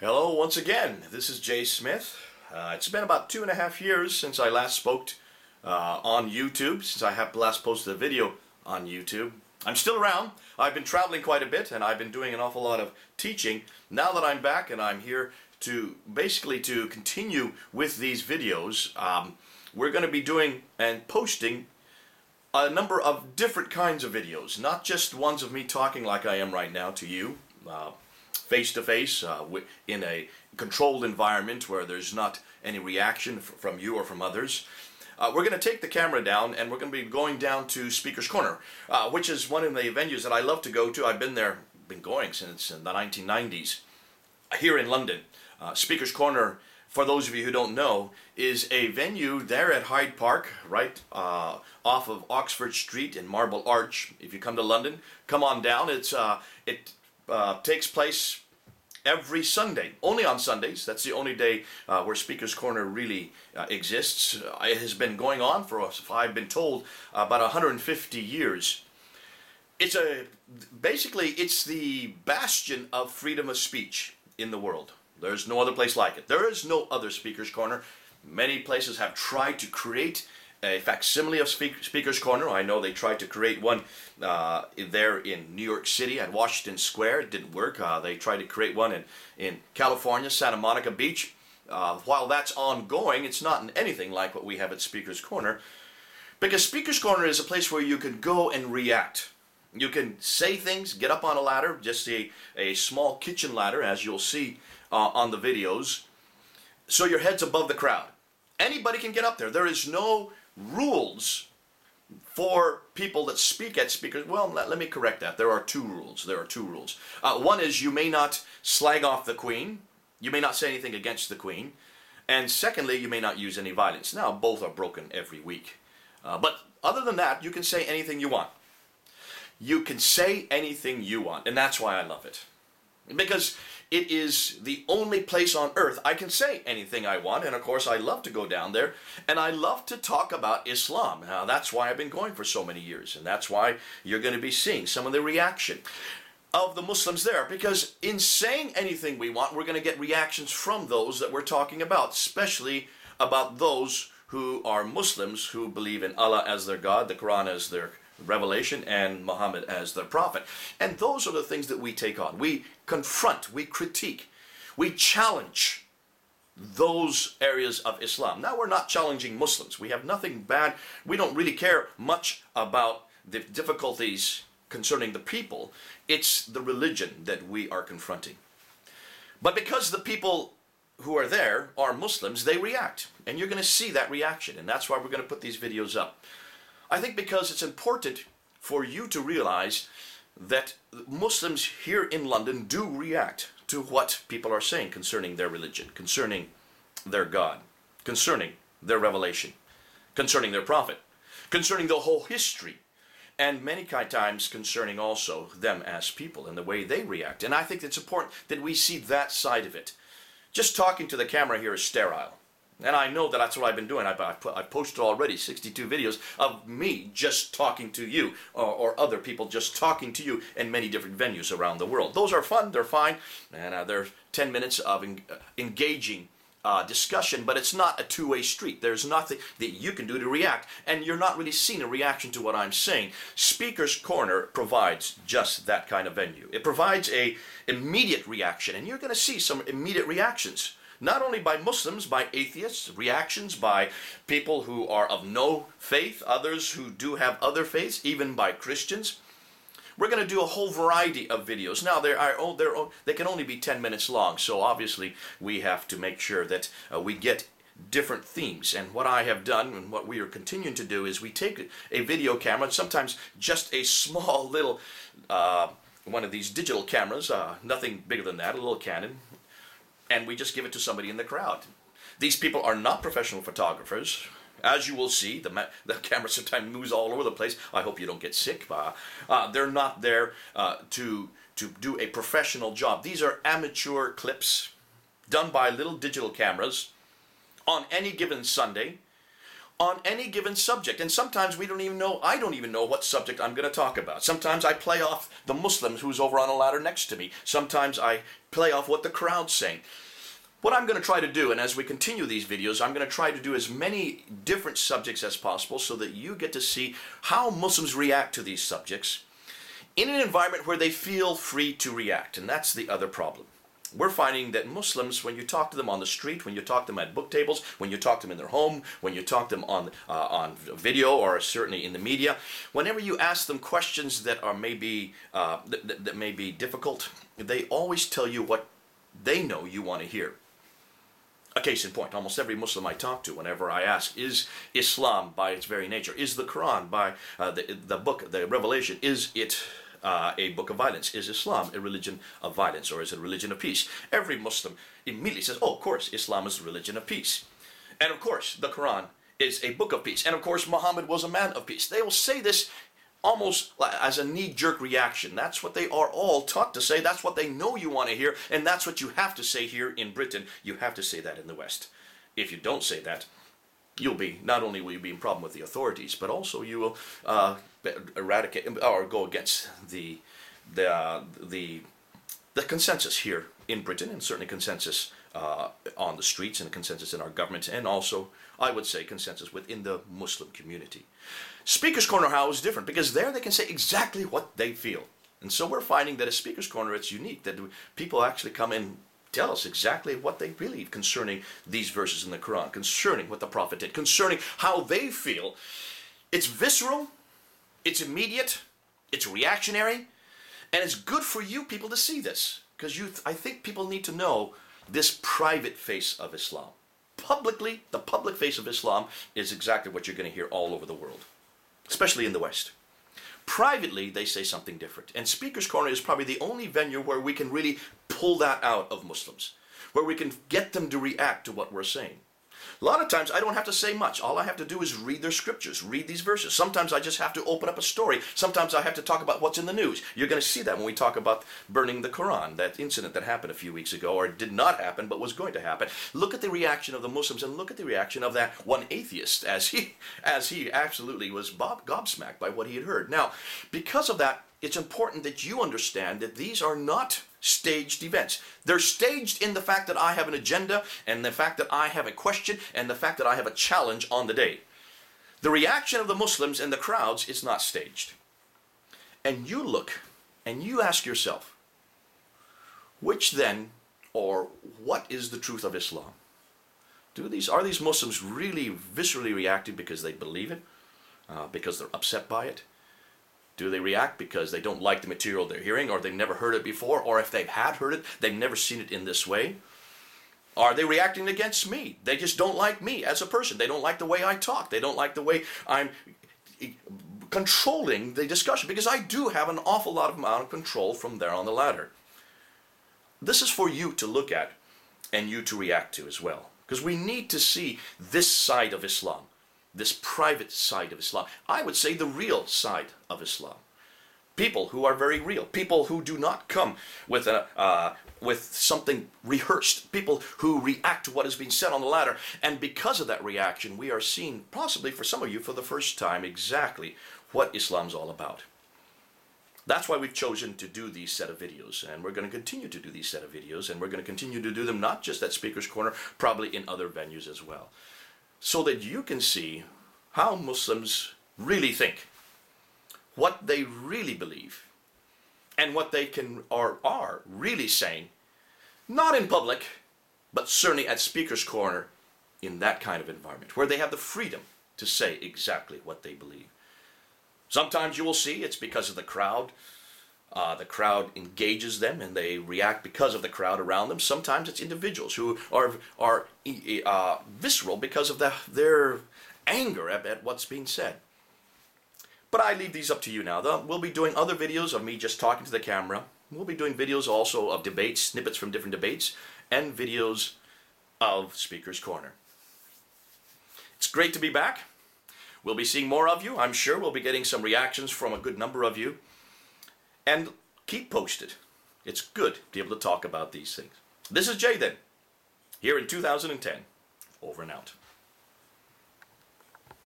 Hello once again, this is Jay Smith. It's been about 2.5 years since I last spoke on YouTube, since I have last posted a video on YouTube. I'm still around. I've been traveling quite a bit and I've been doing an awful lot of teaching. Now that I'm back and I'm here to basically to continue with these videos, we're going to be doing and posting a number of different kinds of videos, not just ones of me talking like I am right now to you, face-to-face, in a controlled environment where there's not any reaction from you or from others. We're going to take the camera down and we're going to be going down to Speaker's Corner, which is one of the venues that I love to go to. I've been there, been going since the 1990s, here in London. Speaker's Corner, for those of you who don't know, is a venue there at Hyde Park, right off of Oxford Street in Marble Arch. If you come to London, come on down. It takes place every Sunday, only on Sundays. That's the only day where Speaker's Corner really exists. It has been going on for, I've been told, about 150 years. Basically, it's the bastion of freedom of speech in the world. There's no other place like it. There is no other Speaker's Corner. Many places have tried to create a facsimile of Speaker's Corner. I know they tried to create one there in New York City at Washington Square. It didn't work. They tried to create one in California, Santa Monica Beach. While that's ongoing, it's not anything like what we have at Speaker's Corner, because Speaker's Corner is a place where you can go and react. You can say things, get up on a ladder, just a small kitchen ladder, as you'll see on the videos, so your head's above the crowd. Anybody can get up there. There is no rules for people that speak at Speakers. Well, let me correct that. There are two rules. One is you may not slag off the Queen. You may not say anything against the Queen. And secondly, you may not use any violence. Now, both are broken every week. But other than that, you can say anything you want. You can say anything you want. And that's why I love it. Because it is the only place on earth I can say anything I want, and of course I love to go down there, and I love to talk about Islam. Now that's why I've been going for so many years, and that's why you're going to be seeing some of the reaction of the Muslims there, because in saying anything we want, we're going to get reactions from those that we're talking about, especially about those who are Muslims who believe in Allah as their God, the Qur'an as their revelation, and Muhammad as their prophet. And those are the things that we take on. We confront, we critique, we challenge those areas of Islam. Now, we're not challenging Muslims. We have nothing bad. We don't really care much about the difficulties concerning the people. It's the religion that we are confronting. But because the people who are there are Muslims, they react. And you're going to see that reaction. And that's why we're going to put these videos up. I think because it's important for you to realize that Muslims here in London do react to what people are saying concerning their religion, concerning their God, concerning their revelation, concerning their prophet, concerning the whole history, and many times concerning also them as people and the way they react. And I think it's important that we see that side of it. Just talking to the camera here is sterile. And I know that that's what I've been doing. I've posted already 62 videos of me just talking to you, or other people just talking to you in many different venues around the world. Those are fun, they're fine, and they're 10 minutes of engaging discussion, but it's not a two-way street. There's nothing that you can do to react, and you're not really seeing a reaction to what I'm saying. Speaker's Corner provides just that kind of venue. It provides a immediate reaction, and you're going to see some immediate reactions. Not only by Muslims, by atheists, reactions by people who are of no faith, others who do have other faiths, even by Christians. We're going to do a whole variety of videos. Now, they can only be 10 minutes long, so obviously we have to make sure that we get different themes. And what I have done, and what we are continuing to do, is we take a video camera, sometimes just a small little, one of these digital cameras, nothing bigger than that, a little Canon, and we just give it to somebody in the crowd. These people are not professional photographers. As you will see, the camera sometimes moves all over the place. I hope you don't get sick. They're not there to do a professional job. These are amateur clips done by little digital cameras on any given Sunday, on any given subject. And sometimes I don't even know what subject I'm going to talk about. Sometimes I play off the Muslim who's over on the ladder next to me. Sometimes I play off what the crowd's saying. What I'm going to try to do, and as we continue these videos, I'm going to try to do as many different subjects as possible so that you get to see how Muslims react to these subjects in an environment where they feel free to react. And that's the other problem. We're finding that Muslims, when you talk to them on the street, when you talk to them at book tables, when you talk to them in their home, when you talk to them on video or certainly in the media, whenever you ask them questions that are maybe that may be difficult, they always tell you what they know you want to hear. A case in point, almost every Muslim I talk to, whenever I ask, is Islam by its very nature, is the Qur'an by the book, the Revelation, is it a book of violence? Is Islam a religion of violence, or is it a religion of peace? Every Muslim immediately says, oh, of course, Islam is a religion of peace. And of course, the Quran is a book of peace. And of course, Muhammad was a man of peace. They will say this almost as a knee-jerk reaction. That's what they are all taught to say. That's what they know you want to hear. And that's what you have to say here in Britain. You have to say that in the West. If you don't say that, not only will you be in problem with the authorities, but also you will eradicate or go against the consensus here in Britain, and certainly consensus on the streets, and consensus in our government, and also, I would say, consensus within the Muslim community. Speaker's Corner, how is different, because there they can say exactly what they feel. And so we're finding that at Speaker's Corner it's unique, that people actually come and tell us exactly what they believe concerning these verses in the Quran, concerning what the Prophet did, concerning how they feel. It's visceral, it's immediate, it's reactionary, and it's good for you people to see this, because I think people need to know this private face of Islam. Publicly, the public face of Islam is exactly what you're going to hear all over the world, especially in the West. Privately, they say something different. And Speaker's Corner is probably the only venue where we can really pull that out of Muslims, where we can get them to react to what we're saying. A lot of times I don't have to say much. All I have to do is read their scriptures, read these verses. Sometimes I just have to open up a story. Sometimes I have to talk about what's in the news. You're going to see that when we talk about burning the Quran, that incident that happened a few weeks ago, or did not happen but was going to happen. Look at the reaction of the Muslims, and look at the reaction of that one atheist as he absolutely was gobsmacked by what he had heard. Now, because of that, it's important that you understand that these are not staged events. They're staged in the fact that I have an agenda, and the fact that I have a question, and the fact that I have a challenge on the day. The reaction of the Muslims and the crowds is not staged. And you look and you ask yourself, which then, or what is the truth of Islam? Are these Muslims really viscerally reacting because they believe it? Because they're upset by it? Do they react because they don't like the material they're hearing, or they've never heard it before, or if they've heard it, they've never seen it in this way? Are they reacting against me? They just don't like me as a person. They don't like the way I talk. They don't like the way I'm controlling the discussion, because I do have an awful lot of amount of control from there on the ladder. This is for you to look at and you to react to as well, because we need to see this side of Islam. This private side of Islam. I would say the real side of Islam. People who are very real. People who do not come with something rehearsed. People who react to what is being said on the ladder. And because of that reaction, we are seeing, possibly for some of you for the first time, exactly what Islam's all about. That's why we've chosen to do these set of videos. And we're going to continue to do these set of videos. And we're going to continue to do them not just at Speaker's Corner, probably in other venues as well, so that you can see how Muslims really think, what they really believe, and what they can or are really saying, not in public, but certainly at Speaker's Corner, in that kind of environment, where they have the freedom to say exactly what they believe. Sometimes you will see it's because of the crowd. The crowd engages them and they react because of the crowd around them. Sometimes it's individuals who are visceral because of their anger at what's being said. But I leave these up to you now. We'll be doing other videos of me just talking to the camera. We'll be doing videos also of debates, snippets from different debates, and videos of Speaker's Corner. It's great to be back. We'll be seeing more of you. I'm sure we'll be getting some reactions from a good number of you. And keep posted. It's good to be able to talk about these things. This is Jay then, here in 2010. Over and out.